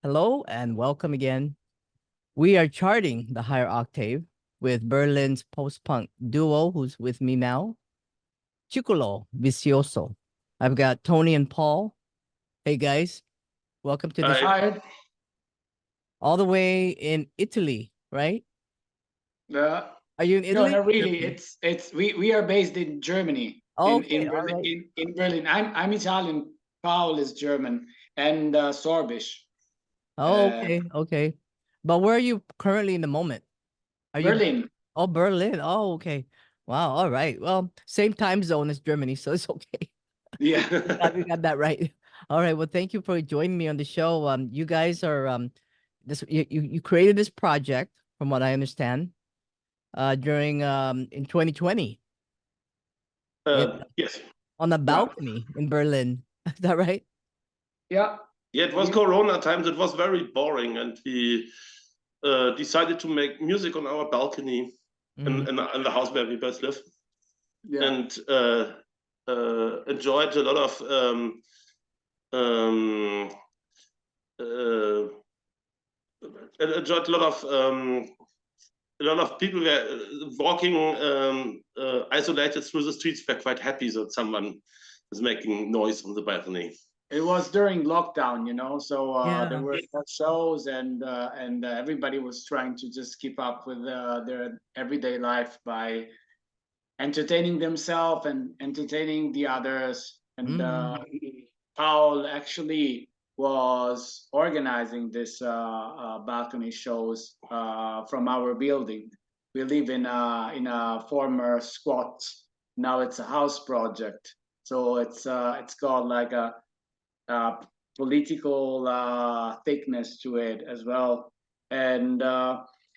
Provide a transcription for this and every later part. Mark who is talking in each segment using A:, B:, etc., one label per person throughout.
A: Hello and welcome again. We are charting the higher octave with Berlin's post-punk duo who's with me now, Circolo Vizioso. I've got Tony and Paul. Hey guys, welcome to the show.
B: Hi.
A: All the way in Italy, right?
B: Uh,
A: Are you in
B: no,
A: Italy?
B: not really.
A: Germany?
B: We are based in Germany,
A: Okay,
B: in
A: all
B: Berlin.
A: right.
B: In Berlin, I'm Italian. Paul is German and Sorbish.
A: Oh,
B: Uh,
A: okay. But where are you currently in the moment? Are you
B: Berlin.
A: Oh, Berlin. Oh, okay. Wow, all right. Well, same time zone as Germany, so it's okay.
B: Yeah.
A: Glad we got that right. All right. Well, thank you for joining me on the show. You guys are this you created this project, from what I understand, during in 2020 in
C: Yes.
A: on a
B: Yeah.
A: balcony in Berlin. Is that right?
B: Yeah.
C: Yeah, it was Corona times. It was very boring, and we decided to make music on our balcony
A: Mm.
C: in the house where we both live,
B: Yeah.
C: and enjoyed a lot of um, uh, enjoyed a lot of people were walking isolated through the streets. Were quite happy that someone is making noise on the balcony.
B: It was during lockdown, so there
A: Yeah.
B: were no shows, and everybody was trying to just keep up with their everyday life by entertaining themselves and entertaining the others. And
A: Mm.
B: Paul actually was organizing this balcony shows from our building. We live in a former squat. Now it's a house project, so it's got like a uh, political thickness to it as well. And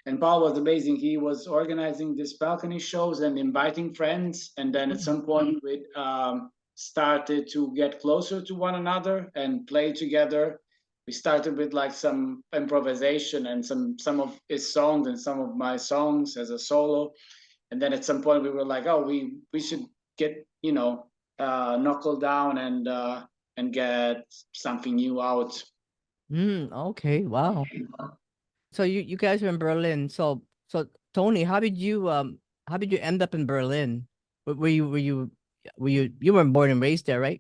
B: and Paul was amazing. He was organizing these balcony shows and inviting friends. And then at
A: Mm.
B: some point, we started to get closer to one another and play together. We started with like some improvisation and some of his songs and some of my songs as a solo. And then at some point, we were like, oh, we should get knuckle down and get something new out.
A: Okay. Wow. So you guys are in Berlin. So Tony, how did you end up in Berlin? Were you weren't born and raised there, right?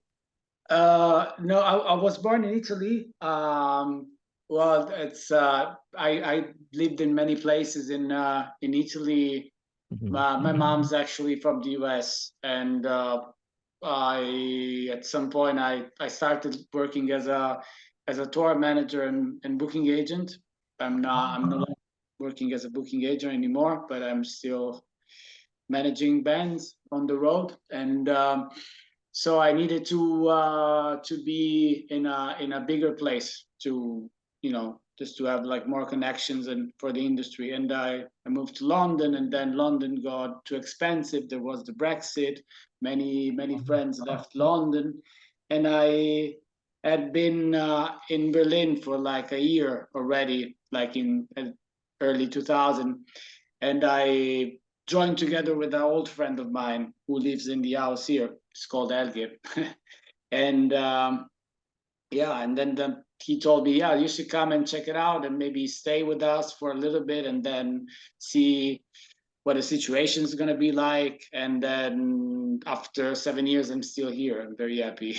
B: No, I was born in Italy. Well, it's I lived in many places in Italy.
A: Mhm.
B: My mom's actually from the US, and I at some point I started working as a tour manager and booking agent. I'm no longer working as a booking agent anymore, but I'm still managing bands on the road. And so I needed to be in a bigger place to just to have like more connections and for the industry. And I moved to London, and then London got too expensive. There was the Brexit. Many friends left London, and I had been in Berlin for like a year already, like in early 2000. And I joined together with an old friend of mine who lives in the house here. It's called Elge. And yeah, and then he told me, yeah, you should come and check it out and maybe stay with us for a little bit and then see what the situation is going to be like. And then after 7 years, I'm still here. I'm very happy.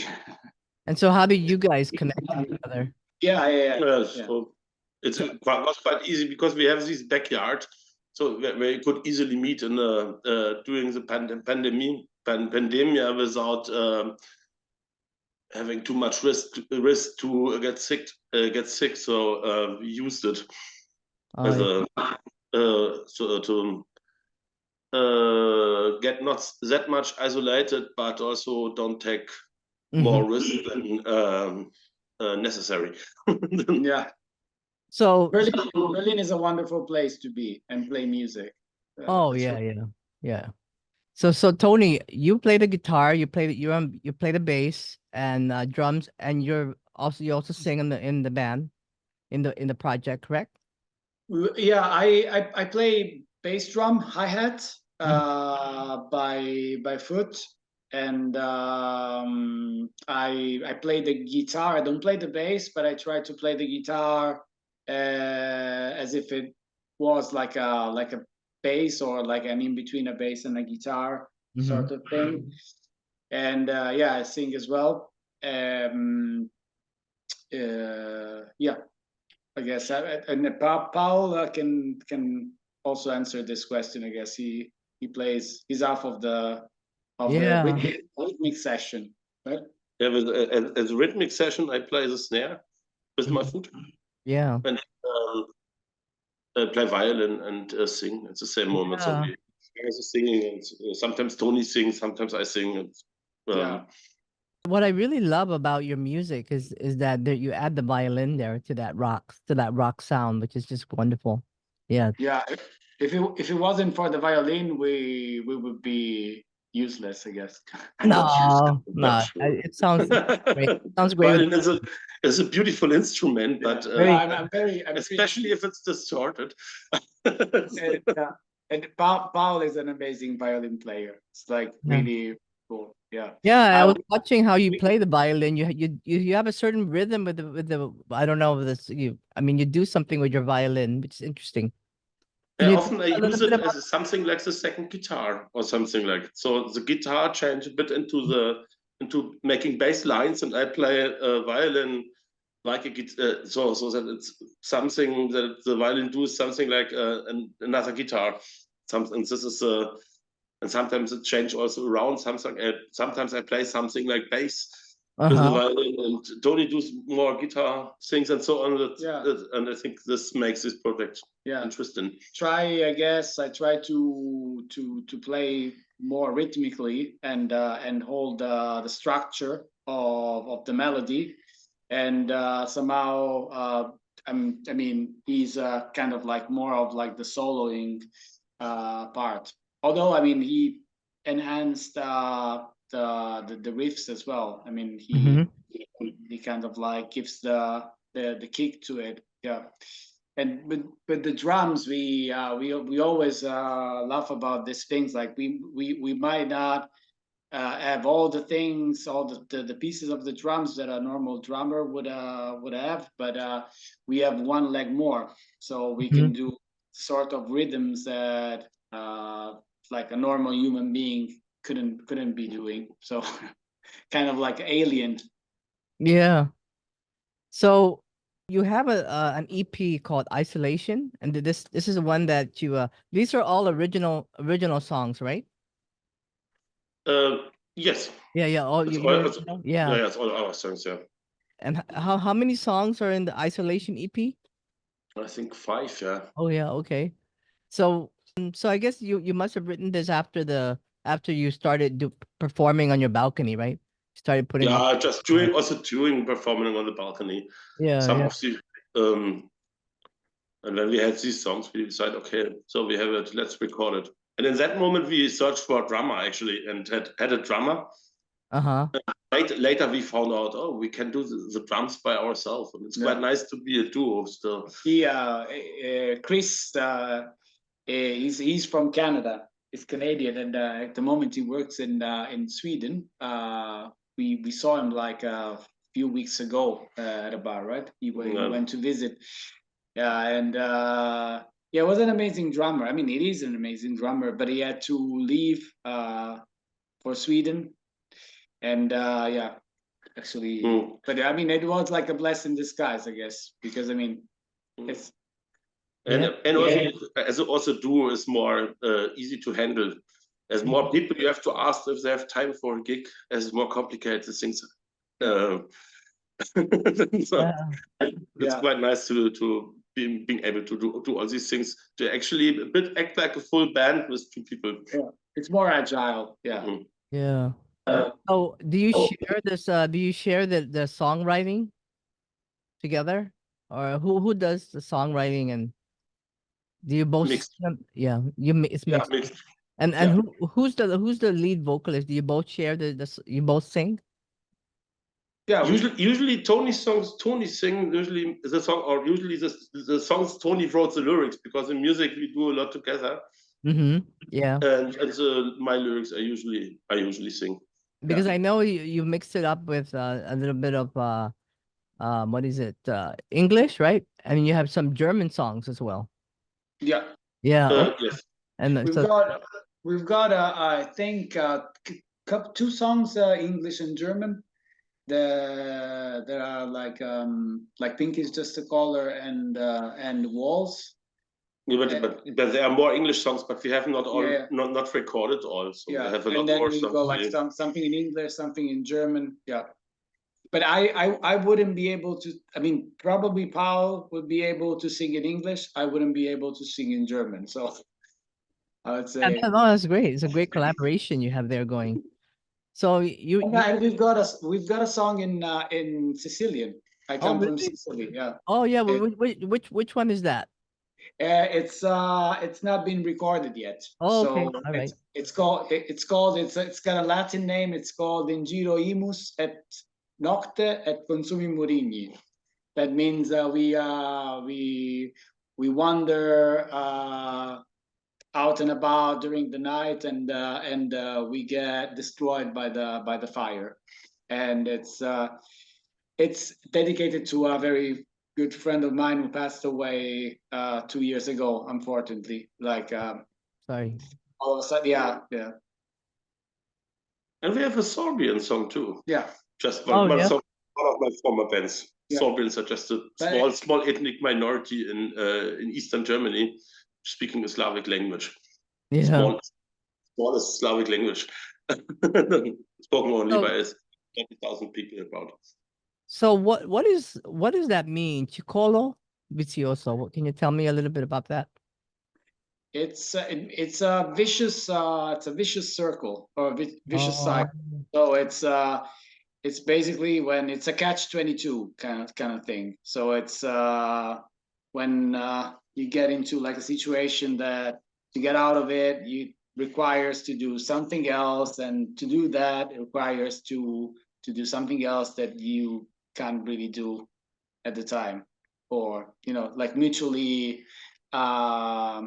A: And so how did you guys connect to each other?
B: Yeah.
C: So was quite easy because we have this backyard, so where you could easily meet in during the pandemia without having too much risk to get sick. So we used it
A: Oh,
C: as
A: yeah.
C: a so to get not that much isolated, but also don't take more
A: Mhm.
C: risk than necessary.
B: Yeah.
A: So
B: Berlin is a wonderful place to be and play music.
A: oh
B: That's
A: yeah,
B: right.
A: yeah. So Tony, you play the guitar, you play the bass and drums, and you also sing in the band in the project, correct?
B: Yeah, I play bass drum, hi hat,
A: Mhm.
B: by foot, and I play the guitar. I don't play the bass, but I try to play the guitar as if it was like a bass, or like an in between a bass and a guitar sort of thing. And yeah, I sing as well. Yeah, I guess. And Paul can also answer this question. I guess he plays. He's half of the rhythmic session, right?
C: Yeah, as a rhythmic session, I play the snare with my foot.
A: Yeah.
C: And play violin and sing at the same moment. So we are singing, and sometimes Tony sings, sometimes I sing. And,
B: Yeah.
A: What I really love about your music is that you add the violin there to that rock sound, which is just wonderful. Yeah.
B: Yeah. If it wasn't for the violin, we would be useless, I guess.
A: No,
C: Not sure.
A: it sounds great. Sounds great.
C: Violin is a beautiful instrument, but
B: I'm very
C: especially if it's distorted.
B: And Paul is an amazing violin player. It's like really cool. Yeah.
A: Yeah, I was watching how you play the violin. You have a certain rhythm with the I don't know this. I mean, you do something with your violin, which is interesting.
C: Often I use it as something like the second guitar or something like it. So the guitar change a bit into making bass lines, and I play a violin like a guitar, so that it's something that the violin does something like another guitar. Something this is and sometimes it change also around something. Sometimes I play something like bass with the violin, and Tony does more guitar things and so on. And I think this makes this project interesting.
B: I guess I try to play more rhythmically and hold the structure of the melody, and somehow I mean he's kind of like more of like the soloing part. Although I mean he enhanced the riffs as well. I mean he kind of like gives the kick to it. Yeah. And with the drums, we always laugh about these things. Like we might not have all the things, all the pieces of the drums that a normal drummer would have, but we have one leg more, so we can do sort of rhythms that like a normal human being couldn't be doing. So kind of like alien.
A: Yeah. So you have an EP called Isolation, and this is one that you these are all original songs, right?
C: Yes.
A: Yeah. All
C: Yes, all our songs. Yeah.
A: And how many songs are in the Isolation EP?
C: I think 5. Yeah.
A: Oh yeah. Okay. So I guess you must have written this after you started performing on your balcony, right? Started putting.
C: Yeah, just during performing on the balcony.
A: Yeah.
C: Some of the and when we had these songs, we decided, okay, so we have it, let's record it. And in that moment, we searched for a drummer actually, and had a drummer. Later, we found out, oh, we can do the drums by ourselves, and it's quite nice to be a duo still.
B: Chris, he's from Canada. He's Canadian, and at the moment he works in Sweden. We saw him like a few weeks ago at a bar, right? He went to visit. Yeah, and it was an amazing drummer. I mean, it is an amazing drummer, but he had to leave for Sweden, and actually, but I mean, it was like a blessing in disguise, I guess, because I mean, it's
C: also duo is more easy to handle. As more people you have to ask if they have time for a gig, as more complicated things. It's quite nice to being able to do all these things, to actually a bit act like a full band with 2 people.
B: Yeah, it's more agile. Yeah.
A: Yeah. Do you share this? Do you share the songwriting together, or who does the songwriting, and do you both?
C: Mixed.
A: Yeah, it's mixed.
C: Yeah, mixed.
A: And who's the lead vocalist? Do you both share you both sing?
C: Yeah, usually Tony sing usually the song, or usually the songs Tony wrote the lyrics, because in music we do a lot together.
A: Yeah.
C: And my lyrics I usually sing.
A: because I know you mixed it up with a little bit of what is it? English, right? I mean, you have some German songs as well.
B: Yeah.
A: Yeah.
C: Yes.
A: And
B: we've got I think two songs, English and German. There are like Pink is Just a Color and Walls.
C: Yeah, but there are more English songs, but we have not all not recorded all. So we have a lot
B: then
C: more
B: we
C: songs.
B: go like something in English, something in German. Yeah. But I wouldn't be able to. I mean, probably Paul would be able to sing in English. I wouldn't be able to sing in German. So I would say.
A: no, that's great. It's a great collaboration you have there going. So
B: and we've got a song in Sicilian. I come from Sicily. Yeah.
A: Oh yeah. Which one is that?
B: It's not been recorded yet.
A: Oh, okay.
B: So
A: All right.
B: it's got a Latin name. It's called In Giro Imus et Nocte et Consumi Murigni. That means we wander out and about during the night, and we get destroyed by the fire. And it's dedicated to a very good friend of mine who passed away 2 years ago, unfortunately.
A: Sorry.
B: All of a sudden, yeah.
C: And we have a Sorbian song too.
B: Yeah.
C: Just one song, one of my former bands.
B: Yeah.
C: Sorbians are just a small ethnic minority in Eastern Germany, speaking a Slavic language.
A: Yeah.
C: Smallest Slavic language. Spoken only by 20,000 people about.
A: So what does that mean? Circolo Vizioso. What can you tell me a little bit about that?
B: It's a vicious circle or a vicious cycle. So it's basically when it's a catch-22 kind of thing. So it's when you get into like a situation that to get out of it, requires to do something else, and to do that it requires to do something else that you can't really do at the time, or like mutually yeah.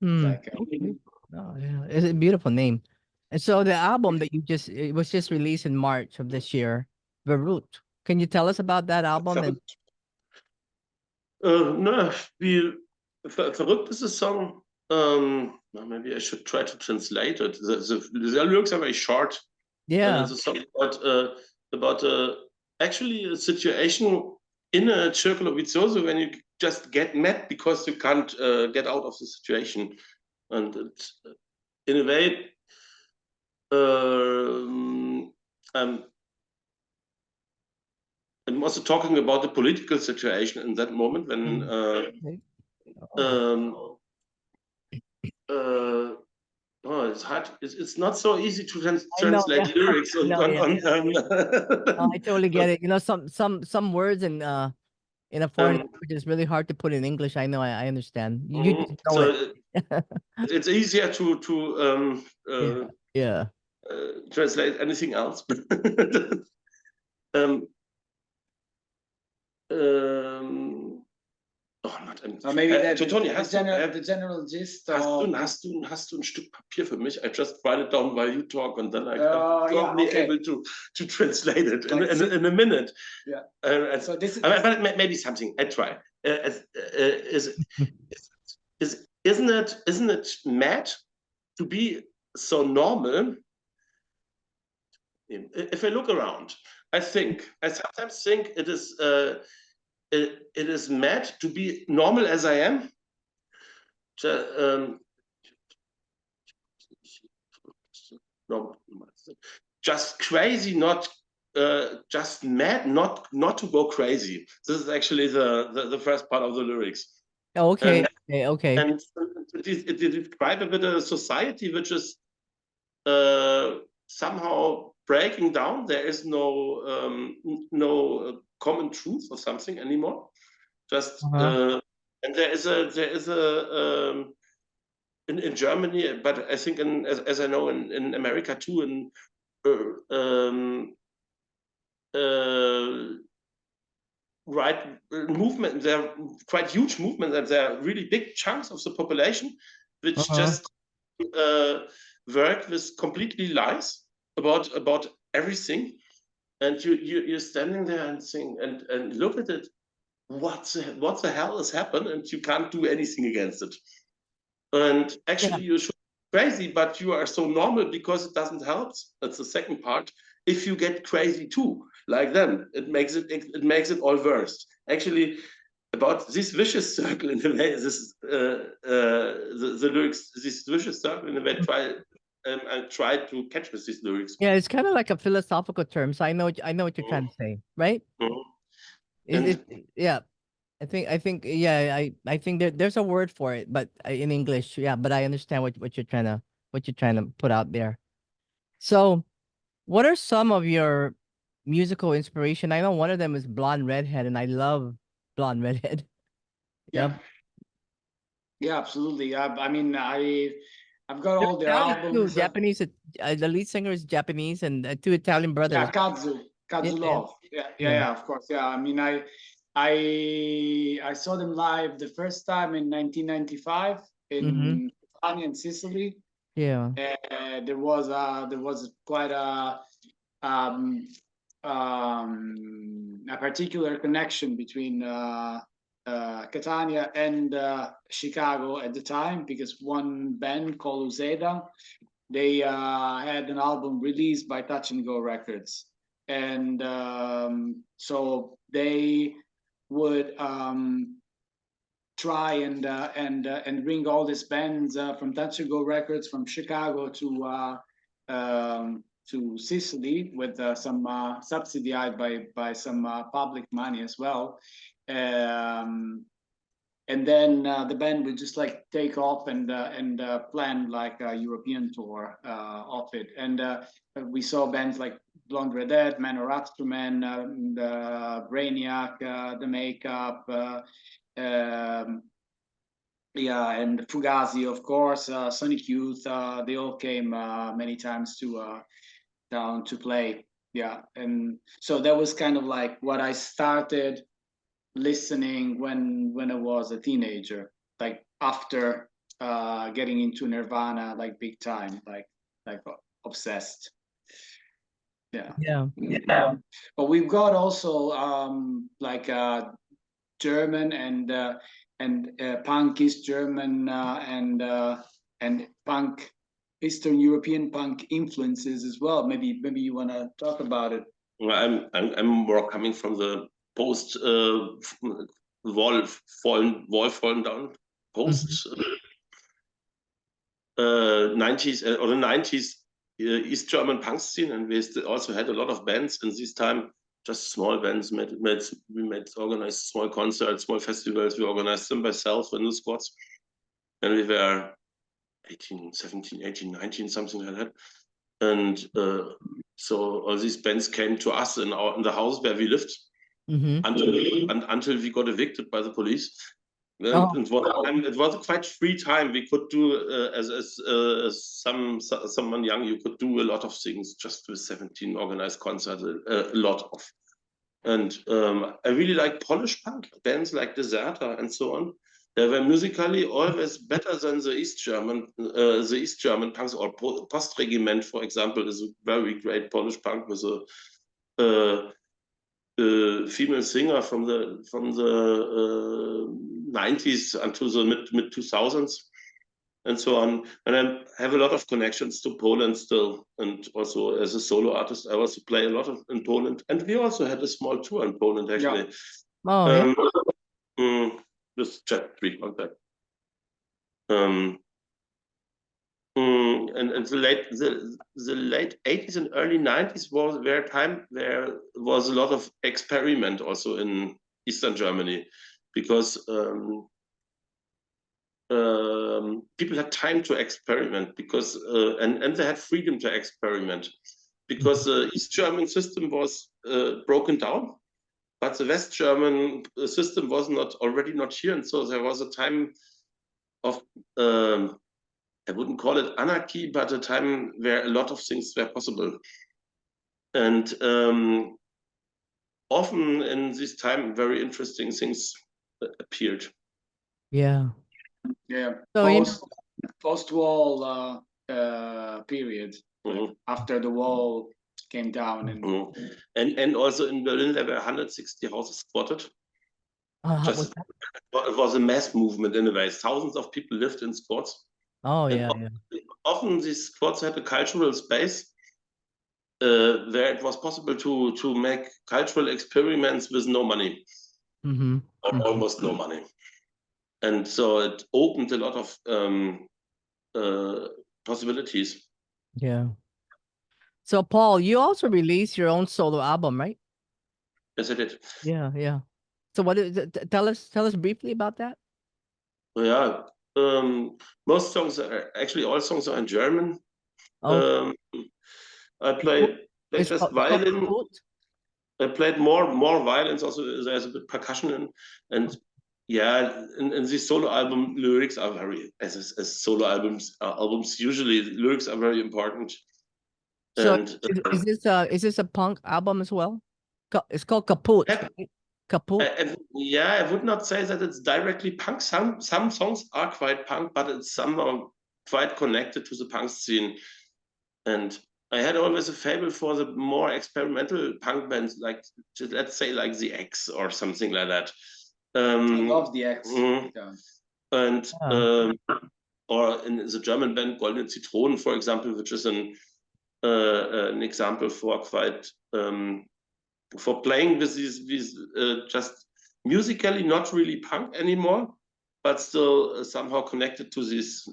B: Like
A: It's a beautiful name. And so the album that it was just released in March of this year, Verruckt. Can you tell us about that album?
C: No, Verrückt is a song. Maybe I should try to translate it. The lyrics are very short.
A: Yeah.
C: It's a song about actually a situation in a Circolo Vizioso when you just get mad because you can't get out of the situation, and it's, in a way, I'm also talking about the political situation in that moment when it's hard. It's not so easy to translate lyrics.
A: I totally get it. Some words in a foreign language is really hard to put in English. I know. I understand. You just know it.
C: It's easier to translate anything else.
B: Maybe
C: Tony,
B: the general gist.
C: Hast du ein Stück Papier für mich? I just write it down while you talk, and then I'm probably able to translate it in a minute.
B: Yeah. So this is,
C: but maybe something. I try. Isn't it mad to be so normal? If I look around, I sometimes think it is mad to be normal as I am. Just crazy, not just mad, not to go crazy. This is actually the first part of the lyrics.
A: Okay.
C: And it describes a bit of a society which is somehow breaking down. There is no common truth or something anymore. Just and there is a in Germany, but I think as I know in America too, right movement. There are quite huge movements, and there are really big chunks of the population which just work with completely lies about everything, and you're standing there and saying and look at it, what the hell has happened, and you can't do anything against it. And actually, you should be crazy, but you are so normal because it doesn't help. That's the second part. If you get crazy too, like them, it makes it all worse. Actually, about this vicious circle in a way, this the lyrics, this vicious circle in a way. I tried to catch with these lyrics.
A: Yeah, it's kind of like a philosophical term. So I know what you're trying to say, right? Yeah. I think yeah, I think there's a word for it, but in English, yeah, but I understand what you're trying to put out there. So, what are some of your musical inspiration? I know one of them is Blonde Redhead, and I love Blonde Redhead.
B: Yeah. Yeah, absolutely. I mean, I've got all their
A: Italian too,
B: albums.
A: Japanese. The lead singer is Japanese, and two Italian brothers.
B: Yeah, Kazu Love. Yeah, of course. Yeah, I mean, I saw them live the first time in 1995 in Catania in Sicily.
A: Yeah.
B: There was quite um, a particular connection between Catania and Chicago at the time, because one band called Uzeda, they had an album released by Touch and Go Records, and so they would try and bring all these bands from Touch and Go Records from Chicago to Sicily with some subsidized by some public money as well. And then the band would just like take off and plan like a European tour of it. And we saw bands like Blonde Redhead, Manor Instrument, Brainiac, The Makeup, yeah, and Fugazi, of course, Sonic Youth. They all came many times to down to play. Yeah, and so that was kind of like what I started listening when I was a teenager, like after getting into Nirvana, like big time, like obsessed. Yeah. But we've got also like German and punk East German and punk Eastern European punk influences as well. Maybe you want to talk about it.
C: I'm more coming from the post wall fallen down post 90s or the 90s East German punk scene, and we also had a lot of bands in this time, just small bands. We organized small concerts, small festivals. We organized them by ourselves in the squads, and we were 18, 17, 18, 19, something like that. And so all these bands came to us in the house where we lived until we got evicted by the police. And it was a quite free time. We could do as someone young, you could do a lot of things just with 17 organized concerts, a lot of. And I really like Polish punk bands like Deserter and so on. They were musically always better than the East German punks, or Postregiment, for example, is a very great Polish punk with a female singer from the 90s until the mid 2000s and so on. And I have a lot of connections to Poland still, and also as a solo artist, I also play a lot in Poland, and we also had a small tour in Poland actually. Just chat 3 contact. And the late 80s and early 90s was where time there was a lot of experiment also in Eastern Germany, because people had time to experiment, because and they had freedom to experiment, because the East German system was broken down, but the West German system was already not here, and so there was a time of I wouldn't call it anarchy, but a time where a lot of things were possible. And often in this time, very interesting things appeared.
A: Yeah.
B: So post-wall period
C: Mhm.
B: after the wall came down. And
C: And also in Berlin, there were 160 houses squatted.
A: What's
C: Just
A: that?
C: it was a mass movement in a way. Thousands of people lived in squats.
A: Oh,
C: And
A: yeah, yeah.
C: often these squats had a cultural space where it was possible to make cultural experiments with no money,
A: Mm-hmm.
C: or almost no money. And so it opened a lot of possibilities.
A: Yeah. So, Paul, you also released your own solo album, right?
C: Yes, I did.
A: Yeah, yeah. So, what is it? Tell us briefly about that.
C: Yeah. Most songs are actually all songs are in German.
A: Oh,
C: I played just
A: it's called
C: violin.
A: Kaput?
C: I played more violins. Also, there's a bit percussion in, and yeah, in these solo album lyrics are very as solo albums usually lyrics are very important.
A: So,
C: And
A: is this a punk album as well? It's called Kaput,
C: yeah,
A: right? Kaput.
C: yeah, I would not say that it's directly punk. Some songs are quite punk, but it's somehow quite connected to the punk scene. And I had always a fable for the more experimental punk bands, like let's say like the X or something like that.
B: I love the X. Yeah.
C: And
A: Yeah.
C: or in the German band Goldene Zitronen, for example, which is an example for quite for playing with these just musically not really punk anymore, but still somehow connected to this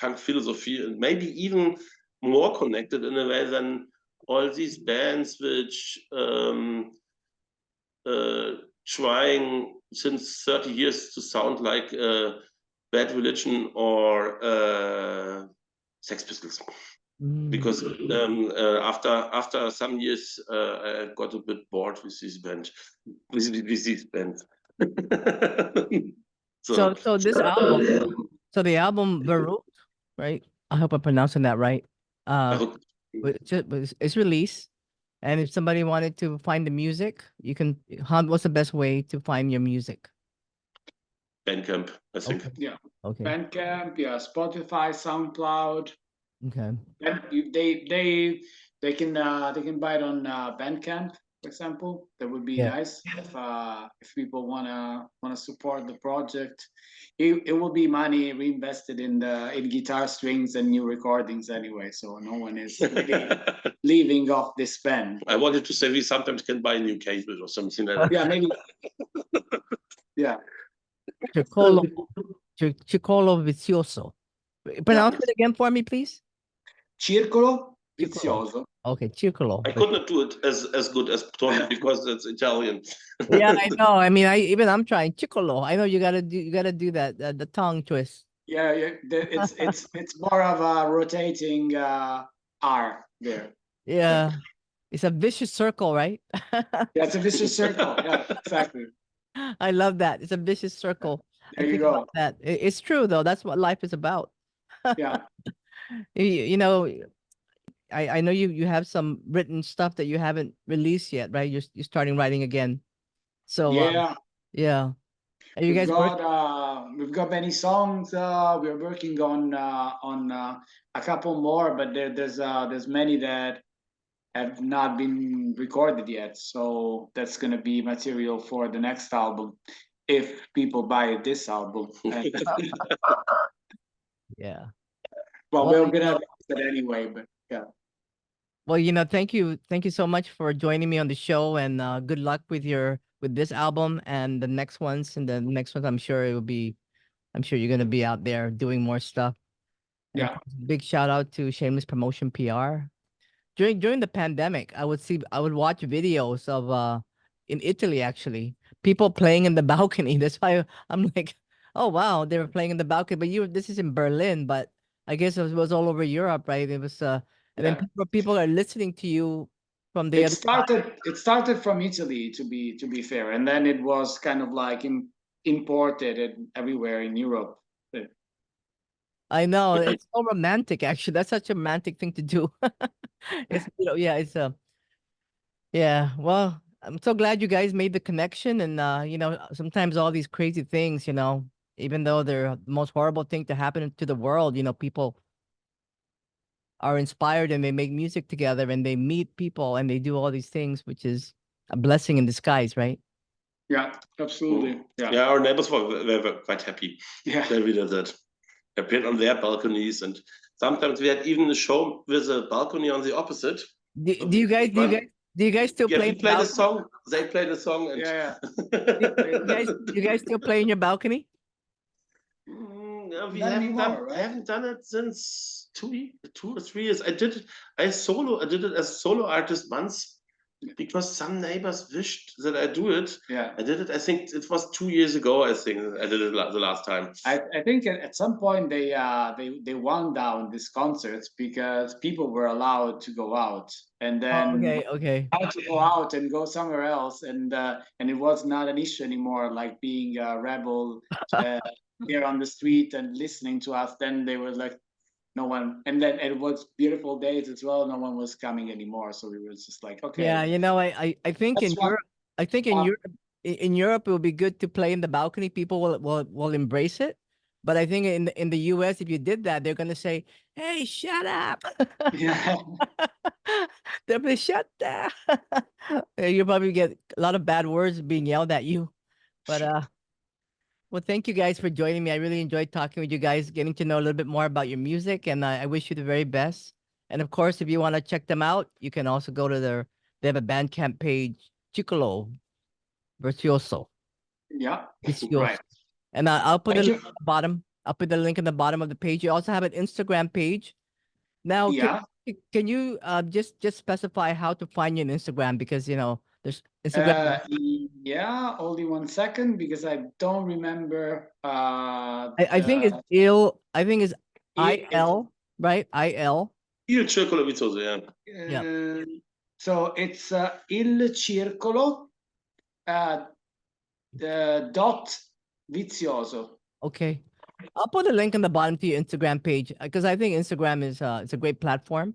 C: punk philosophy, and maybe even more connected in a way than all these bands which trying since 30 years to sound like Bad Religion or Sex Pistols. Because after some years, I got a bit bored with this band, with these bands.
A: So this album, so the album Verruckt, right? I hope I'm pronouncing that right. It's released, and if somebody wanted to find the music, you can. What's the best way to find your music?
C: Bandcamp, I think.
A: Okay.
B: Yeah.
A: Okay.
B: Bandcamp, yeah, Spotify, SoundCloud.
A: Okay.
B: And they can buy it on Bandcamp, for example. That would be
A: Yeah.
B: nice if people wanna support the project. It will be money reinvested in guitar strings and new recordings anyway, so no one is really leaving off this band.
C: I wanted to say we sometimes can buy a new cable or something like that.
B: Yeah, maybe. Yeah.
A: Circolo Vizioso. Pronounce it again for me, please.
B: Circolo Vizioso.
A: Okay, Circolo.
C: I could not do it as good as Tony because it's Italian.
A: Yeah, I know. I mean, I'm trying Circolo. I know you gotta do that the tongue twist.
B: Yeah, it's more of a rotating R there.
A: Yeah, it's a vicious circle, right?
B: Yeah, it's a vicious circle. Yeah, exactly.
A: I love that. It's a vicious circle.
B: There
A: I
B: you
A: think
B: go.
A: about that. It's true though. That's what life is about.
B: Yeah.
A: You know, I know you have some written stuff that you haven't released yet, right? You're starting writing again. So
B: Yeah.
A: yeah. Are you guys
B: We've got many songs. We're working on a couple more, but there's many that have not been recorded yet. So that's gonna be material for the next album, if people buy this album.
A: Yeah.
B: Well,
A: Well,
B: we're gonna release it anyway, but yeah.
A: Well, thank you so much for joining me on the show, and good luck with this album and the next ones. And the next ones, I'm sure you're gonna be out there doing more stuff. And
B: Yeah.
A: big shout out to Shameless Promotion PR. During the pandemic, I would watch videos of in Italy actually, people playing in the balcony. That's why I'm like, oh wow, they were playing in the balcony. But this is in Berlin, but I guess it was all over Europe, right? It was and then people are listening to you from the other side.
B: It started from Italy, to be fair, and then it was kind of like imported everywhere in Europe.
A: I know, it's so romantic actually. That's such a romantic thing to do. It's yeah, it's yeah, well, I'm so glad you guys made the connection. And sometimes all these crazy things, even though they're the most horrible thing to happen to the world, people are inspired and they make music together and they meet people and they do all these things, which is a blessing in disguise, right?
B: Yeah, absolutely. Yeah.
C: Yeah, our neighbors were quite happy
B: Yeah.
C: that we did that. They appeared on their balconies, and sometimes we had even a show with a balcony on the opposite.
A: Do you guys still
C: Yeah,
A: play?
C: we played a song. They played a song, and
B: Yeah.
A: You guys still play in your balcony?
C: No, we
B: Not
C: haven't
B: anymore,
C: done.
B: right?
C: I haven't done it since 2 or 3 years. I did it. I did it as a solo artist once because some neighbors wished that I do it.
B: Yeah.
C: I did it. I think it was 2 years ago. I think I did it the last time.
B: I think at some point they wound down these concerts because people were allowed to go out, and then
A: Okay.
B: allowed to go out and go somewhere else, and it was not an issue anymore, like being a rebel here on the street and listening to us. Then they were like, no one, and then it was beautiful days as well. No one was coming anymore, so we were just like, okay.
A: Yeah, you know, I think in
B: That's what-
A: Europe, I think in Europe it would be good to play in the balcony. People will embrace it. But I think in the US, if you did that, they're gonna say, "Hey, shut up!"
B: Yeah.
A: They'll be shut down. You'll probably get a lot of bad words being yelled at you. But well, thank you guys for joining me. I really enjoyed talking with you guys, getting to know a little bit more about your music, and I wish you the very best. And of course, if you want to check them out, you can also go to they have a Bandcamp page, Circolo Vizioso.
B: Yeah.
A: Vizioso.
B: Right.
A: And I'll put
B: Thank
A: the
B: you.
A: link at the bottom. I'll put the link in the bottom of the page. You also have an Instagram page. Now,
B: Yeah.
A: can you just specify how to find you on Instagram? Because, you know, there's Instagram.
B: Yeah, only 1 second because I don't remember.
A: I think it's I think it's IL, right? IL.
C: Il Circolo Vizioso, yeah.
A: Yeah.
B: So it's il circolo dot vizioso.
A: Okay. I'll put a link in the bottom to your Instagram page because I think Instagram is it's a great platform.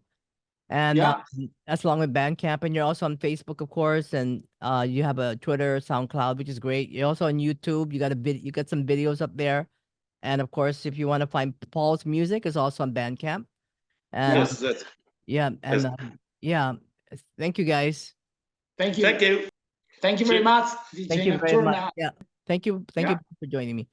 A: And
B: Yeah.
A: that's along with Bandcamp. And you're also on Facebook, of course, and you have a Twitter, SoundCloud, which is great. You're also on YouTube. You got some videos up there. And of course, if you want to find Paul's music, is also on Bandcamp. And
C: Yes,
A: yeah, and yeah, thank you guys.
B: Thank you.
C: thank you.
B: Thank you very much,
A: Thank
B: DJ
A: you very much.
B: Nocturna.
A: Yeah, thank you
B: Yeah.
A: for joining me.